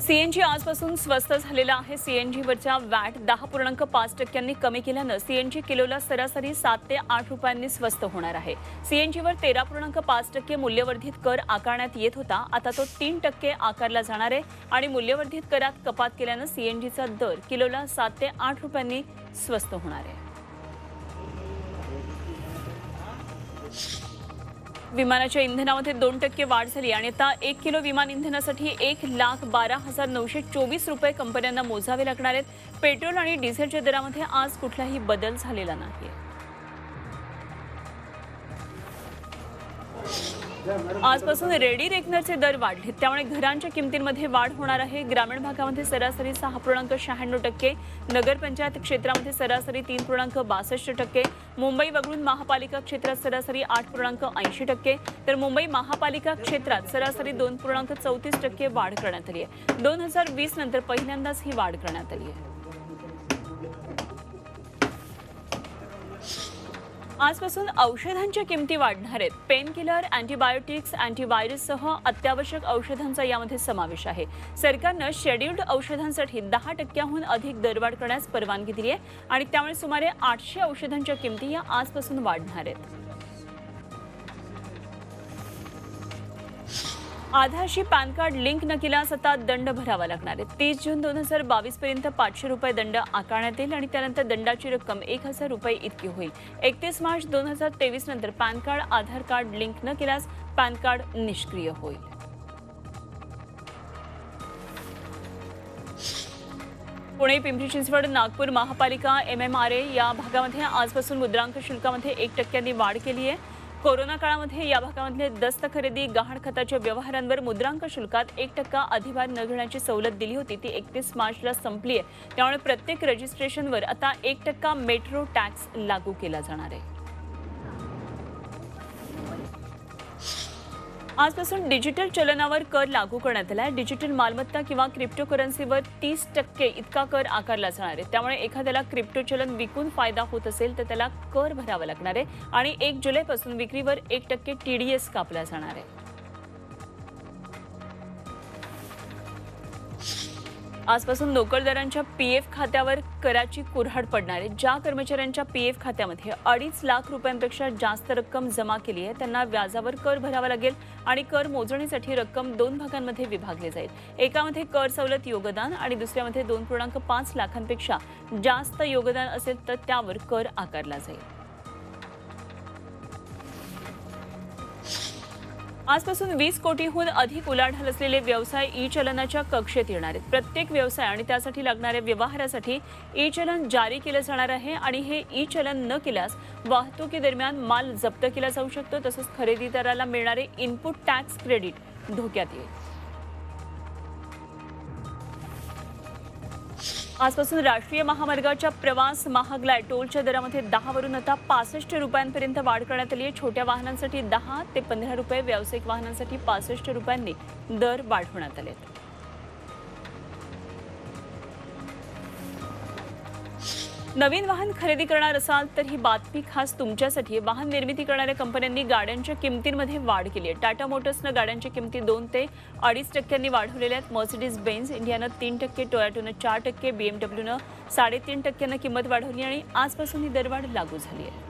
CNG आजपासून स्वस्त झालेला आहे। सीएनजीवरच्या वॅट 10.5% कमी केल्यानं सीएनजी किलोला सरासरी 7 ते 8 रुपयांनी स्वस्त होणार आहे। सीएनजीवर 13.5% मूल्यवर्धित कर आकारण्यात येत होता, आता तो 3% आकारला जाणार आहे आणि मूल्यवर्धित करात कपात केल्यानं सीएनजीचा दर किलोला 7 ते 8 रुपयांनी स्वस्त होणार आहे। विमानाच्या इंधनामध्ये 2% वाढ झाली आणि आता 1 किलो विमान इंधनासाठी 1,12,924 रुपये कंपन्यांना मोजावे लागणार आहेत। पेट्रोल आणि डिझेलच्या दरामध्ये आज कुठलाही बदल झालेला नाही। आजपासून रेडी रेकनरचे दर वाढले, त्यामुळे घरांच्या किमतींमध्ये वाढ होणार आहे। ग्रामीण भागामध्ये सरासरी 6.96%, नगरपंचायत क्षेत्रामध्ये सरासरी 3.62%, मुंबई वगळून महापालिका क्षेत्रात सरासरी 8.80%, तर मुंबई महापालिका क्षेत्रात सरासरी 2.34% वाढ करण्यात आली आहे। 2020 नंतर पहिल्यांदाच ही वाढ करण्यात आली आहे। आजपासून औषधांच्या किमती वाढणार आहेत। पेन किलर, अँटीबायोटिक्स, अँटीव्हायरससह अत्यावश्यक औषधांचा यामध्ये समावेश आहे। सरकारनं शेड्यूल्ड औषधांसाठी 10%हून अधिक दरवाढ करण्यास परवानगी दिली आहे आणि त्यामुळे सुमारे 800 औषधांच्या किमती या आजपासून वाढणार आहेत। आधारशी पॅन कार्ड लिंक न केल्यास आता दंड भरावा लागणार आहे। 30 जून 2022 पर्यंत 500 रुपये दंड आकारण्यात येईल आणि त्यानंतर दंडाची रक्कम 1000 रुपये इतकी होईल। 31 मार्च 2023 नंतर पॅन कार्ड आधार कार्ड लिंक न केल्यास पॅन कार्ड निष्क्रिय होईल। पुणे, पिंपरी चिंचवड, नागपूर महापालिका, MMRA या भागामध्ये आजपासून मुद्रांक शुल्कामध्ये 1% वाढ केली आहे। कोरोना काळामध्ये या भागामध्ये दस्त खरेदी, गहाण खताच्या व्यवहारांवर मुद्रांक शुल्कात 1% अधिभार न घेण्याची सवलत दिली होती, ती 31 मार्चला संपली आहे। त्यामुळे प्रत्येक रजिस्ट्रेशनवर आता 1% मेट्रो टॅक्स लागू केला जाणार आहे। आजपासून डिजिटल चलनावर कर लागू करण्यात आला आहे। डिजिटल मालमत्ता किंवा क्रिप्टोकरन्सीवर 30% इतका कर आकारला जाणार आहे। त्यामुळे एखाद्याला क्रिप्टो चलन विकून फायदा होत असेल तर त्याला कर भरावा लागणार आहे आणि 1 जुलैपासून विक्रीवर 1% TDS कापला जाणार आहे। आजपासून नोकरदारांच्या PF खात्यावर कराची कुऱ्हाड पडणार आहे। ज्या कर्मचाऱ्यांच्या PF खात्यामध्ये 2.5 लाख रुपयांपेक्षा जास्त रक्कम जमा केली आहे त्यांना व्याजावर कर भरावा लागेल आणि कर मोजणीसाठी रक्कम 2 भागांमध्ये विभागली जाईल। एकामध्ये कर सवलत योगदान आणि दुसऱ्यामध्ये 2.5 लाखांपेक्षा जास्त योगदान असेल तर त्यावर कर आकारला जाईल। आजपासून 20 कोटीहून अधिक उलाढाल असलेले व्यवसाय ई-चलनाच्या कक्षेत येणार आहेत। प्रत्येक व्यवसाय आणि त्यासाठी लागणाऱ्या व्यवहारासाठी ई-चलन जारी केलं जाणार आहे आणि हे ई-चलन न केल्यास वाहतुकीदरम्यान माल जप्त केला जाऊ शकतो, तसंच खरेदीदाराला मिळणारे इनपुट टॅक्स क्रेडिट धोक्यात येईल। आजपासून राष्ट्रीय महामार्गाच्या प्रवास महागलाय। टोलच्या दरामध्ये 10 वरून आता 65 रुपयांपर्यंत वाढ करण्यात आली आहे। छोट्या वाहनांसाठी 10 ते 15 रुपये, व्यावसायिक वाहनांसाठी 65 रुपयांनी दर वाढवण्यात आले आहेत। नवीन वाहन खरेदी करणार असाल तर ही बातमी खास तुमच्यासाठी। वाहन निर्मिती करणाऱ्या कंपन्यांनी गाड्यांच्या किमतींमध्ये वाढ केली आहे। टाटा मोटर्सनं गाड्यांच्या किमती 2 ते 2.5% वाढवलेल्या आहेत। मर्सिडीज बेन्झ इंडियानं 3%, टोयोटानं 4%, BMWनं 3.5% किंमत वाढवली आणि आजपासून ही दरवाढ लागू झाली आहे।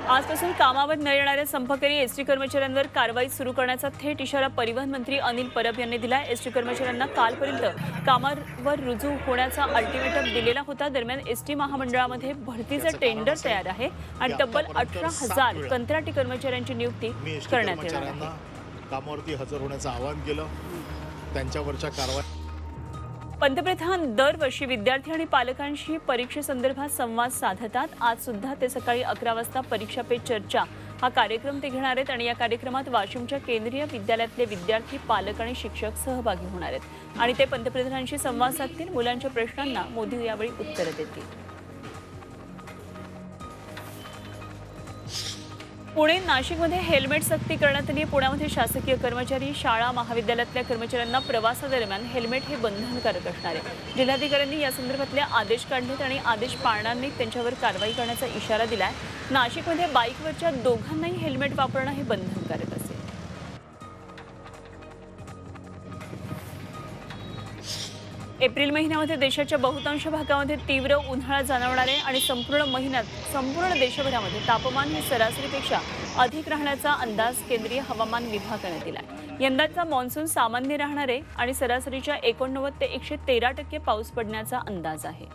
आजपासून कामावर न येणाऱ्या संपकरी एसटी कर्मचाऱ्यांवर कारवाई सुरू करण्याचा थेट इशारा परिवहन मंत्री अनिल परब यांनी दिला आहे। एसटी कर्मचाऱ्यांना कालपर्यंत कामावर रुजू होण्याचा अल्टिमेटम दिलेला होता। दरम्यान एसटी महामंडळामध्ये भरतीचं टेंडर तयार आहे आणि तब्बल 18,000 कंत्राटी कर्मचाऱ्यांची नियुक्ती करण्यात येणार आहे। कामावरती हजर होण्याचं आवाहन केलं, त्यांच्यावरच्या कारवाई। पंतप्रधान दरवर्षी विद्यार्थी आणि पालकांशी परीक्षेसंदर्भात संवाद साधतात। आज सुद्धा ते सकाळी 11 वाजता परीक्षा पे चर्चा हा कार्यक्रम ते घेणार आहेत आणि या कार्यक्रमात वाशिमच्या केंद्रीय विद्यालयातले विद्यार्थी, पालक आणि शिक्षक सहभागी होणार आहेत आणि ते पंतप्रधानांशी संवाद साधतील। मुलांच्या प्रश्नांना मोदी यावेळी उत्तरं देतील। पुणे, नाशिकमध्ये हेल्मेट सक्ती करण्यात आली आहे। पुण्यामध्ये शासकीय कर्मचारी, शाळा, महाविद्यालयातल्या कर्मचाऱ्यांना प्रवासादरम्यान हेल्मेट हे बंधनकारक असणार आहे। जिल्हाधिकाऱ्यांनी या संदर्भातले आदेश काढलेत आणि आदेश पाळणाऱ्यांनी त्यांच्यावर कारवाई करण्याचा इशारा दिलाय। नाशिकमध्ये बाईकवरच्या दोघांनाही हेल्मेट वापरणं हे बंधनकारक असेल। एप्रिल महिन्यामध्ये देशाच्या बहुतांश भागामध्ये तीव्र उन्हाळा जाणवणार आहे आणि संपूर्ण देशभरामध्ये तापमान हे सरासरीपेक्षा अधिक राहण्याचा अंदाज केंद्रीय हवामान विभागाने दिला आहे। यंदाचा मान्सून सामान्य राहणार आहे आणि सरासरीच्या 89 ते 113% पाऊस पडण्याचा अंदाज आहे।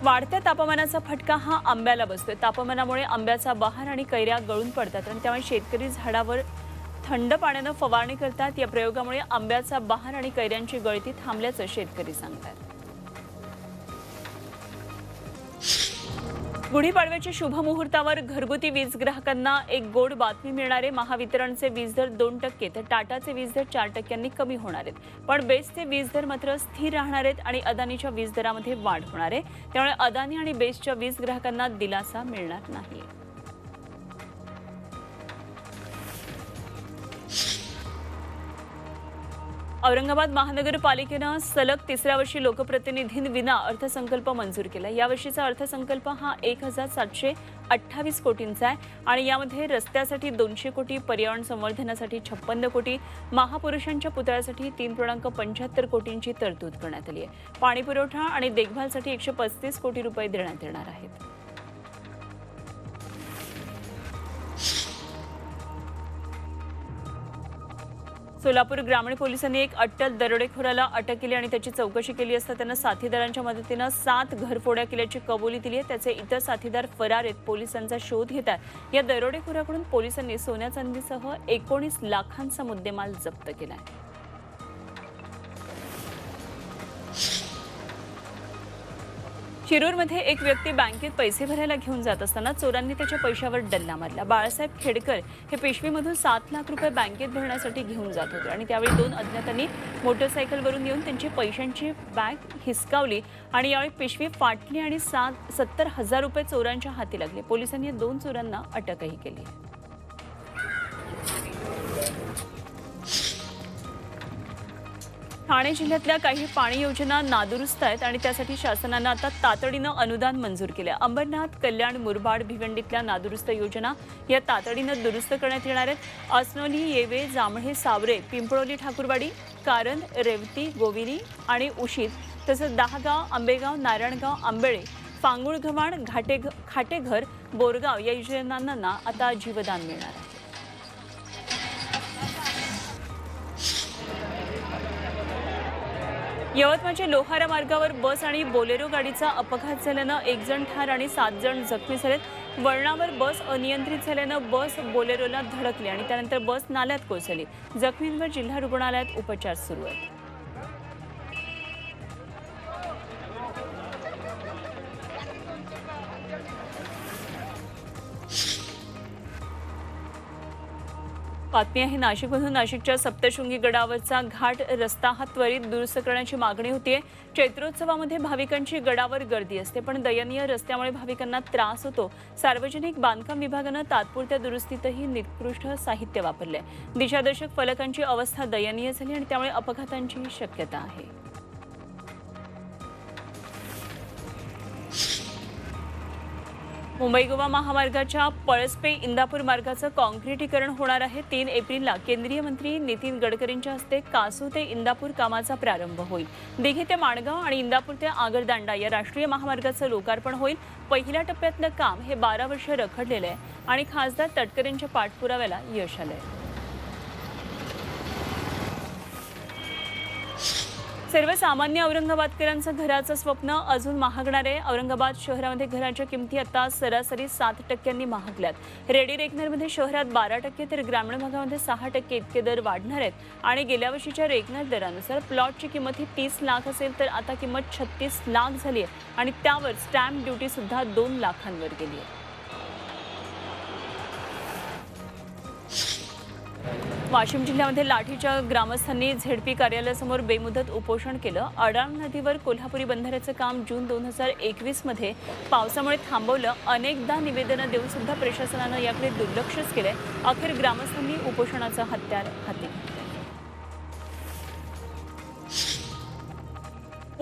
वाढत्या तापमानाचा फटका हा आंब्याला बसतोय। तापमानामुळे आंब्याचा बहार आणि कैऱ्या गळून पडतात आणि त्यामुळे शेतकरी झाडावर थंड पाण्याने फवारणी करतात। या प्रयोगामुळे आंब्याचा बहार आणि कैऱ्यांची गळती थांबल्याचं शेतकरी सांगतात। गुढीपाडव्याच्या शुभ मुहूर्तावर घरगुती वीज ग्राहकांना एक गोड बातमी मिळणार आहे। महावितरणचे वीज दर 2% तर टाटाचे वीज दर 4% कमी होणार आहेत, पण बेस्टचे वीज दर मात्र स्थिर राहणार आहेत आणि अदानीच्या वीज दरामध्ये वाढ होणार आहे। त्यामुळे अदानी आणि बेस्टच्या वीज ग्राहकांना दिलासा मिळणार नाही। औरंगाबाद महानगरपालिकेनं सलग तिसऱ्या वर्षी लोकप्रतिनिधींविना अर्थसंकल्प मंजूर केला। यावर्षीचा अर्थसंकल्प हा 1728 कोटींचा आहे आणि यामध्ये रस्त्यासाठी 200 कोटी, पर्यावरण संवर्धनासाठी 56 कोटी, महापुरुषांच्या पुतळ्यासाठी 3.75 कोटींची तरतूद करण्यात आली आहे। पाणी पुरवठा आणि देखभालसाठी 135 कोटी रुपये देण्यात येणार आहेत। सोलापूर ग्रामीण पोलिसांनी एक अट्टल दरोडेखोराला अटक केली आणि त्याची चौकशी केली असता त्यानं साथीदारांच्या मदतीनं 7 घरफोड्या केल्याची कबुली दिली आहे। त्याचे इतर साथीदार फरार आहेत। पोलिसांचा शोध घेतात। या दरोडेखोराकडून पोलिसांनी सोन्या चांदीसह 19 लाखांचा मुद्देमाल जप्त केला आहे। शिरूरमध्ये एक व्यक्ती बँकेत पैसे भरायला घेऊन जात असताना चोरांनी त्याच्या पैशावर डल्ला मारला। बाळासाहेब खेडकर हे पिशवीमधून 7 लाख रुपये बँकेत भरण्यासाठी घेऊन जात होते आणि त्यावेळी 2 अज्ञातांनी मोटरसायकलवरून येऊन त्यांची पैशांची बॅग हिसकावली आणि यावेळी पिशवी फाटली आणि 70,000 रुपये चोरांच्या हाती लागले। पोलिसांनी 2 चोरांना अटकही केली। ठाणे जिल्ह्यातल्या काही पाणी योजना नादुरुस्त आहेत आणि त्यासाठी शासनानं आता तातडीनं अनुदान मंजूर केले। अंबरनाथ, कल्याण, मुरबाड, भिवंडीतल्या नादुरुस्त योजना या तातडीनं दुरुस्त करण्यात येणार आहेत। असनोली, येवे, जांभळे, सावरे, पिंपळोली, ठाकुरवाडी, कारंद, रेवती, गोविरी आणि उशीत तसंच दहागाव, आंबेगाव, नारायणगाव, आंबेळे, फांगुळगव्हाण, खाटेघर, बोरगाव या योजनांना आता जीवदान मिळणार आहे। यवतमाळच्या लोहारा मार्गावर बस आणि बोलेरो गाडीचा अपघात झाल्यानं 1 जण ठार आणि 7 जण जखमी झालेत। वळणावर बस अनियंत्रित झाल्यानं बस बोलेरोला धडकली आणि त्यानंतर बस नाल्यात कोसळली। जखमींवर जिल्हा रुग्णालयात उपचार सुरू आहेत। बातमी आहे नाशिकमधून। नाशिकच्या सप्तशृंगी गडावरचा घाट रस्ता हा त्वरित दुरुस्त करण्याची मागणी होतीये। चैत्रोत्सवामध्ये भाविकांची गडावर गर्दी असते, पण दयनीय रस्त्यामुळे भाविकांना त्रास होतो। सार्वजनिक बांधकाम विभागानं तात्पुरत्या दुरुस्तीतही निकृष्ट साहित्य वापरले। दिशादर्शक फलकांची अवस्था दयनीय झाली आणि त्यामुळे अपघातांची शक्यता आहे। मुंबई गोवा महामार्गाच्या पळसपे इंदापूर मार्गाचं काँक्रिटीकरण होणार आहे। 3 एप्रिलला केंद्रीय मंत्री नितीन गडकरींच्या हस्ते कासू ते इंदापूर कामाचा प्रारंभ होईल। दिघे ते माणगाव आणि इंदापूर ते आगरदांडा या राष्ट्रीय महामार्गाचं लोकार्पण होईल। पहिल्या टप्प्यातलं काम हे 12 वर्ष रखडलेलं आहे आणि खासदार तटकरेंच्या पाठपुराव्याला यश आलंय। सर्वसामान्य औरंगाबादकरांचं घराचं स्वप्न अजून महागणार आहे। औरंगाबाद शहरामध्ये घराच्या किमती आता सरासरी 7% महागल्यात। रेडी रेकनरमध्ये शहरात 12% तर ग्रामीण भागामध्ये 6% इतके दर वाढणार आहेत आणि गेल्या वर्षीच्या रेकनर दरानुसार प्लॉटची किंमत ही 30 लाख असेल तर आता किंमत 36 लाख झाली आहे आणि त्यावर स्टॅम्प ड्युटी सुद्धा 2 लाखांवर गेली आहे। वाशिम जिल्ह्यामध्ये लाठीच्या ग्रामस्थांनी झेडपी कार्यालयासमोर बेमुदत उपोषण केलं। अडाण नदीवर कोल्हापुरी बंधाऱ्याचं काम जून 2021 मध्ये पावसामुळे थांबवलं। अनेकदा निवेदनं देऊन सुद्धा प्रशासनानं याकडे दुर्लक्षच केलंय। अखेर ग्रामस्थांनी उपोषणाचं हत्यार हाती घेतलं।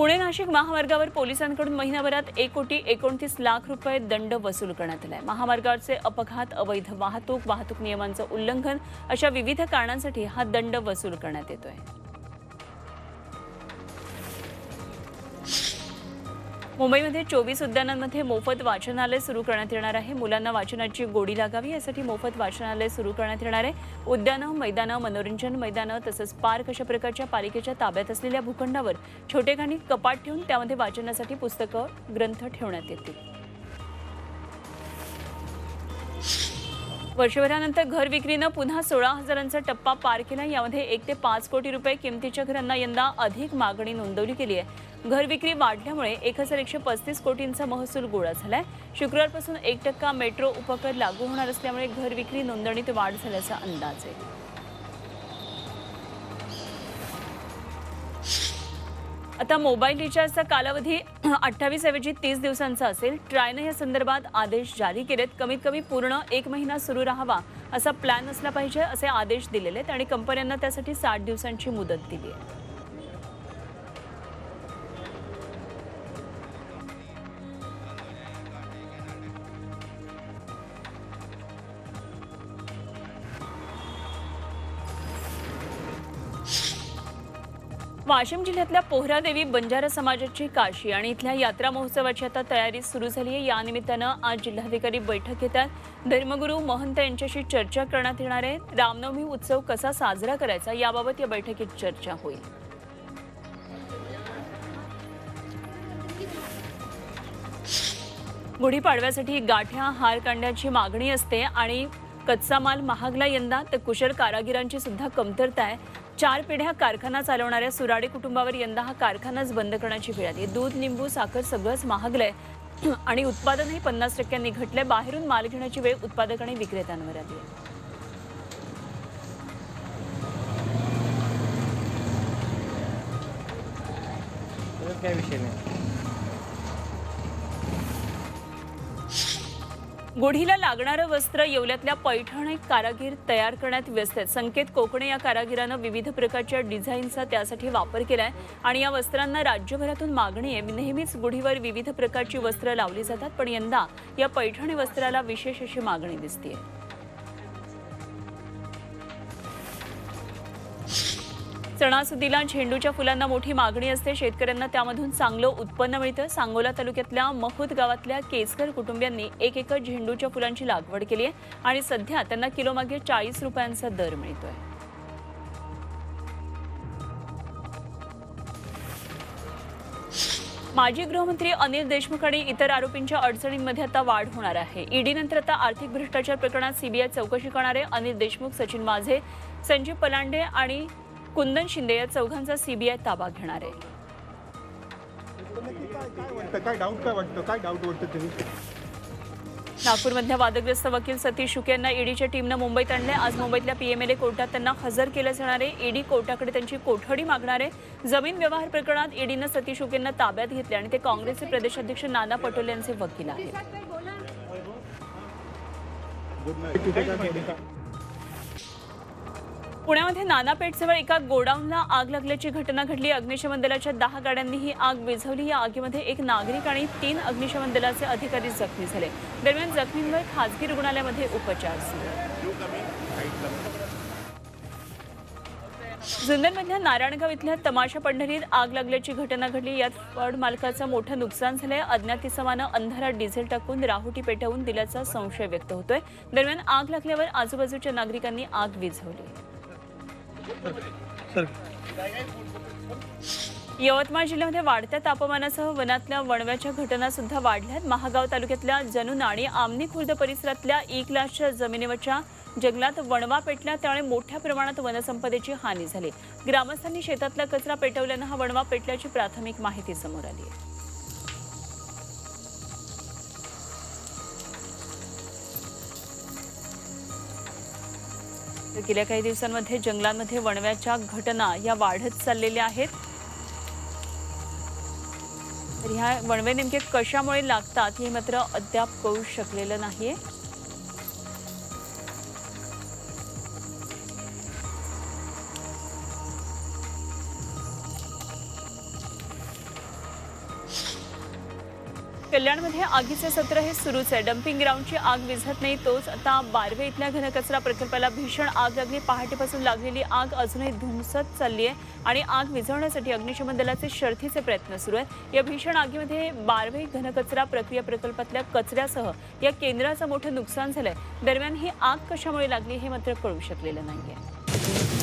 पुणे नाशिक महामार्गावर पोलिसांकडून महिनाभरात 1,29,00,000 रुपये दंड वसूल करण्यात आलाय। महामार्गावरचे अपघात, अवैध वाहतूक नियमांचं उल्लंघन अशा विविध कारणांसाठी हा दंड वसूल करण्यात येतोय। मुंबईमध्ये 24 उद्यानांमध्ये मोफत वाचनालय सुरू करण्यात येणार आहे। मुलांना वाचनाची गोडी लागावी यासाठी मोफत वाचनालय सुरू करण्यात येणार आहे। उद्यानं, मैदानं, मनोरंजन मैदानं तसंच पार्क अशा प्रकारच्या पालिकेच्या ताब्यात असलेल्या भूखंडावर छोटेखानी कपाट ठेवून त्यामध्ये वाचनासाठी पुस्तकं, ग्रंथ ठेवण्यात येतील। वर्षभरानंतर घर विक्रीनं पुन्हा 16,000चा टप्पा पार केला। यामध्ये 1 ते 5 कोटी रुपये किमतीच्या घरांना यंदा अधिक मागणी नोंदवली गेली आहे। घर विक्री वाढल्यामुळे 1,135 कोटींचा महसूल गोळा झालाय। शुक्रवारपासून 1% मेट्रो उपकर लागू होणार असल्यामुळे घर विक्री नोंदणीत वाढ झाल्याचा अंदाज आहे। आता मोबाईल रिचार्जचा कालावधी 28 ऐवजी 30 दिवसांचा असेल। ट्रायनं या संदर्भात आदेश जारी केलेत। कमीत कमी पूर्ण 1 महिना सुरू राहावा असा प्लॅन असला पाहिजे असे आदेश दिलेले आहेत आणि कंपन्यांना त्यासाठी 60 दिवसांची मुदत दिली आहे। वाशिम जिल्ह्यातल्या पोहरादेवी बंजारा समाजाची काशी आणि इथल्या यात्रा महोत्सवाची आता तयारी सुरू झाली आहे। या निमित्तानं आज जिल्हाधिकारी बैठक घेतात। धर्मगुरू महंत यांच्याशी चर्चा करण्यात येणार आहे। रामनवमी उत्सव कसा साजरा करायचा याबाबत या बैठकीत चर्चा होईल। गुढीपाडव्यासाठी गाठ्या, हार कांड्याची मागणी असते आणि कच्चा माल महागला यंदा, तर कुशल कारागिरांची सुद्धा कमतरता आहे। 4 पिढ्या कारखाना चालवणाऱ्या सुराडे कुटुंबावर यंदा हा कारखानाच बंद करण्याची वेळ आली। दूध, लिंबू, साखर सगळंच महागलंय आणि उत्पादनही 50% घटलंय। बाहेरून माल घेण्याची वेळ उत्पादक आणि विक्रेत्यांवर आली आहे। काय विषय नाही। गुढीला लागणारं वस्त्र येवल्यातल्या पैठण कारागीर तयार करण्यात व्यस्त आहेत। संकेत कोकणे या कारागिरानं विविध प्रकारच्या डिझाईनचा त्यासाठी वापर केलाय आणि या वस्त्रांना राज्यभरातून मागणी आहे। नेहमीच गुढीवर विविध प्रकारची वस्त्र लावली जातात, पण यंदा या पैठणी वस्त्राला विशेष अशी मागणी दिसतेय। सणासुदीला झेंडूच्या फुलांना मोठी मागणी असते। शेतकऱ्यांना त्यामधून चांगलं उत्पन्न मिळतं। सांगोला तालुक्यातल्या महूद गावातल्या केसकर कुटुंबियांनी 1 एकर झेंडूच्या फुलांची लागवड केली आहे आणि सध्या त्यांना किलोमागे 40 रुपयांचा दर मिळतोय। माजी गृहमंत्री अनिल देशमुख आणि इतर आरोपींच्या अडचणींमध्ये आता वाढ होणार आहे। ईडीनंतर आता आर्थिक भ्रष्टाचार प्रकरणात सीबीआय चौकशी करणारे अनिल देशमुख, सचिन माझे, संजीव पलांडे आणि कुंदन शिंदे या चौघांचा सीबीआय ताबा घेणार आहे। नागपूरमधल्या वादग्रस्त वकील सतीश शुके यांना ईडीच्या टीमनं मुंबईत आणले। आज मुंबईतल्या पीएमएलए कोर्टात त्यांना हजर केलं जाणार आहे। ईडी कोर्टाकडे त्यांची कोठडी मागणार आहे। जमीन व्यवहार प्रकरणात ईडीनं सतीश शुकेंना ताब्यात घेतले आणि ते काँग्रेसचे प्रदेशाध्यक्ष नाना पटोले यांचे वकील आहेत। पुण्यामध्ये नानापेठजवळ एका गोडाऊनला आग लागल्याची घटना घडली। अग्निशमन दलाच्या 10 गाड्यांनी ही आग विझवली। या आगीमध्ये 1 नागरिक आणि 3 अग्निशमन दलाचे अधिकारी जखमी झाले। दरम्यान जखमींवर खासगी रुग्णालयामध्ये उपचार सुरू आहेत। जुन्नरमधल्या नारायणगाव इथल्या तमाशा पंढरीत आग लागल्याची घटना घडली। यात फड मालकाचं मोठं नुकसान झालंय। अज्ञात इसमानं अंधारात डिझेल टाकून राहुटी पेटवून दिल्याचा संशय व्यक्त होतोय। दरम्यान आग लागल्यावर आजूबाजूच्या नागरिकांनी आग विझवली। यवतमाळ जिल्ह्यामध्ये वाढत्या तापमानासह वनातल्या वणव्याच्या घटना सुद्धा वाढल्यात। महागाव तालुक्यातल्या जनुना आणि आमनी खुर्द परिसरातल्या इकलासच्या जमिनीवरच्या जंगलात वणवा पेटला, त्यामुळे मोठ्या प्रमाणात वनसंपदेची हानी झाली। ग्रामस्थांनी शेतातला कचरा पेटवल्यानं हा वणवा पेटल्याची प्राथमिक माहिती समोर आली आहे। गेल्या काही दिवसांमध्ये जंगलांमध्ये वणव्याच्या घटना या वाढत चाललेल्या आहेत। तर ह्या वणवे नेमके कशामुळे लागतात हे मात्र अद्याप कळू शकलेलं नाहीये। कल्याणमध्ये आगीचे सत्र हे सुरूच आहे. डम्पिंग ग्राउंडची आग विझत नाही तोच आता बारवे इथल्या घनकचरा प्रकल्पाला भीषण आग लागली. पहाटेपासून लागलेली आग अजूनही धुमसत चालली आहे आणि आग विझवण्यासाठी अग्निशमन दलाचे शर्थीचे प्रयत्न सुरू आहेत. या भीषण आगीमध्ये बारवे घनकचरा प्रक्रिया प्रकल्पातल्या कचऱ्यासह या केंद्राचं मोठं नुकसान झालंय. दरम्यान ही आग कशामुळे लागली हे मात्र कळू शकलेलं नाहीये.